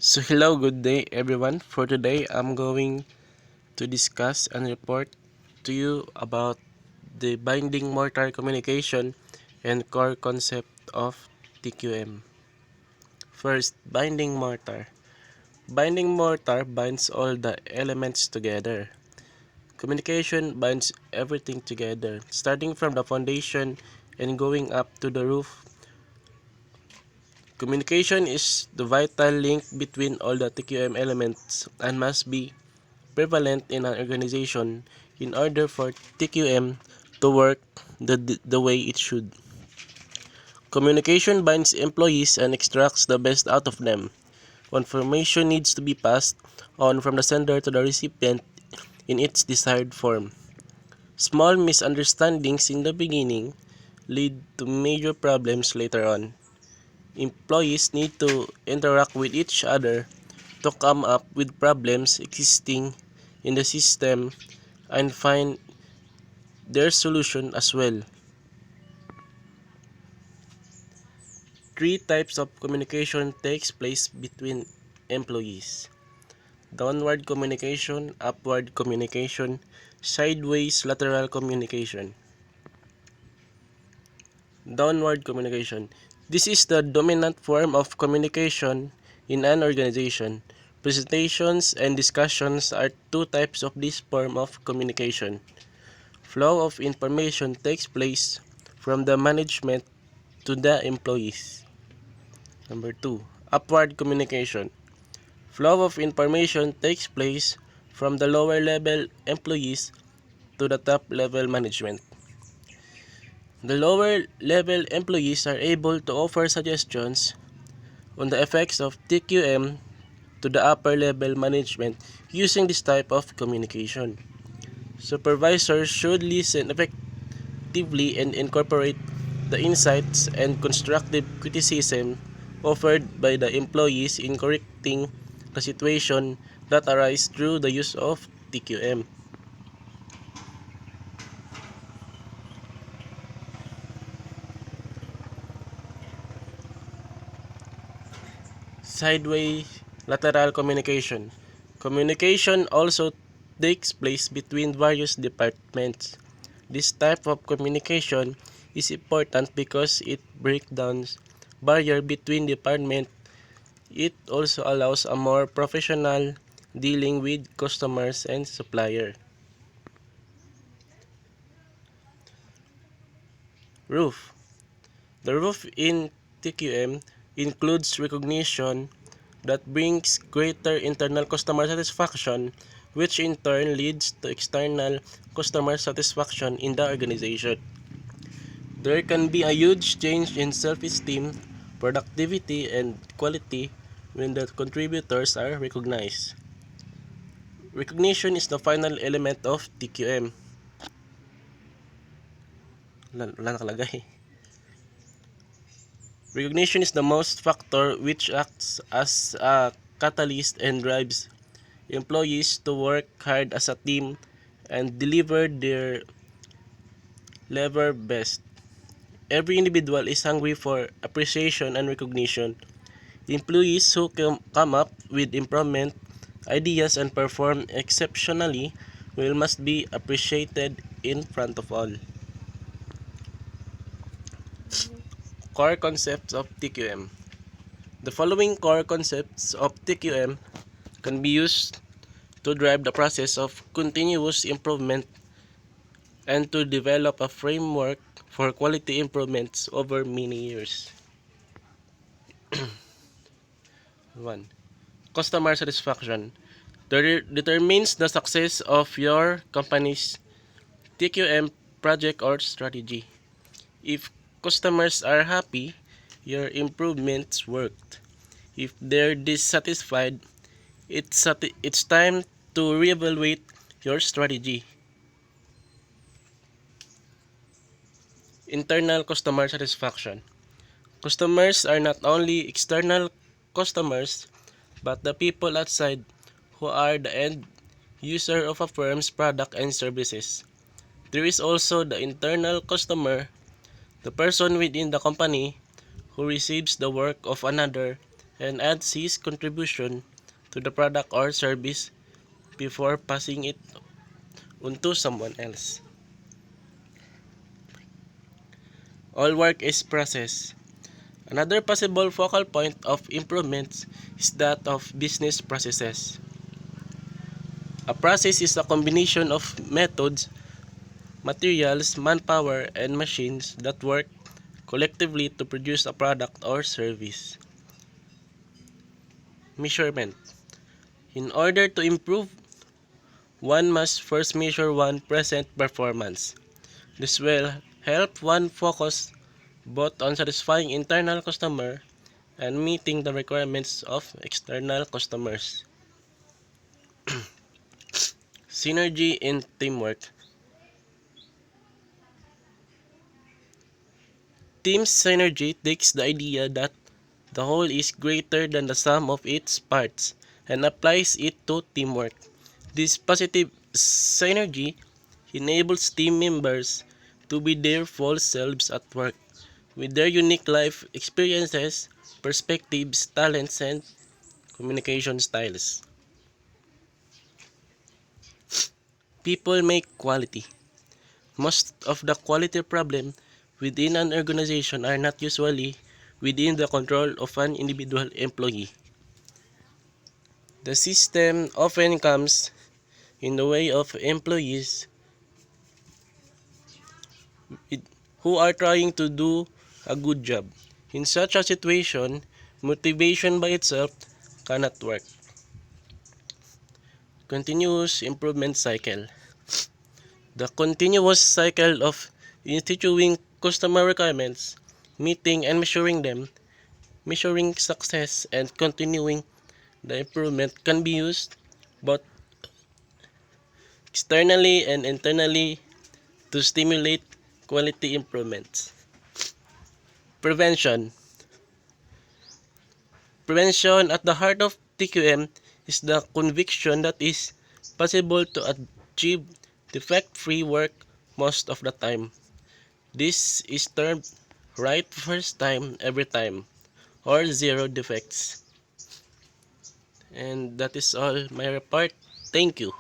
So hello, good day everyone. For today, I'm going to discuss and report to you about the binding mortar communication and core concept of TQM. First, binding mortar. Binding mortar binds all the elements together. Communication binds everything together, starting from the foundation and going up to the roof. Communication is the vital link between all the TQM elements and must be prevalent in an organization in order for TQM to work the way it should. Communication binds employees and extracts the best out of them. Information needs to be passed on from the sender to the recipient in its desired form. Small misunderstandings in the beginning lead to major problems later on. Employees need to interact with each other to come up with problems existing in the system and find their solution as well. Three types of communication takes place between employees: downward communication, upward communication, sideways lateral communication. Downward communication. This is the dominant form of communication in an organization. Presentations and discussions are two types of this form of communication. Flow of information takes place from the management to the employees. Number 2, upward communication. Flow of information takes place from the lower level employees to the top level management. The lower level employees are able to offer suggestions on the effects of TQM to the upper level management using this type of communication. Supervisors should listen effectively and incorporate the insights and constructive criticism offered by the employees in correcting the situation that arise through the use of TQM. Sideways lateral communication. Communication also takes place between various departments. This type of communication is important because it breaks down barrier between departments. It also allows a more professional dealing with customers and supplier. Roof. The roof in TQM includes recognition that brings greater internal customer satisfaction, which in turn leads to external customer satisfaction in the organization. There can be a huge change in self-esteem, productivity, and quality when the contributors are recognized. Recognition is the final element of TQM. Wala nakalagay. Recognition is the most factor which acts as a catalyst and drives employees to work hard as a team and deliver their level best. Every individual is hungry for appreciation and recognition. Employees who come up with improvement ideas and perform exceptionally well must be appreciated in front of all. Core concepts of TQM. The following core concepts of TQM can be used to drive the process of continuous improvement and to develop a framework for quality improvements over many years. 1. Customer satisfaction determines the success of your company's TQM project or strategy. If customers are happy, your improvements worked. If they're dissatisfied, it's time to reevaluate your strategy. Internal customer satisfaction. Customers are not only external customers, but the people outside who are the end user of a firm's product and services. There is also the internal customer, the person within the company who receives the work of another and adds his contribution to the product or service before passing it on to someone else. All work is process. Another possible focal point of improvements is that of business processes. A process is a combination of methods, materials, manpower, and machines that work collectively to produce a product or service. Measurement. In order to improve, one must first measure one's present performance. This will help one focus both on satisfying internal customer and meeting the requirements of external customers. Synergy in teamwork. Team synergy takes the idea that the whole is greater than the sum of its parts and applies it to teamwork. This positive synergy enables team members to be their full selves at work with their unique life experiences, perspectives, talents, and communication styles. People make quality. Most of the quality problems within an organization are not usually within the control of an individual employee. The system often comes in the way of employees who are trying to do a good job. In such a situation, motivation by itself cannot work. Continuous improvement cycle. The continuous cycle of instituting customer requirements, meeting and measuring them, measuring success and continuing the improvement can be used both externally and internally to stimulate quality improvements. Prevention. Prevention at the heart of TQM is the conviction that it is possible to achieve defect-free work most of the time. This is termed right first time every time or zero defects. And that is all my report. Thank you.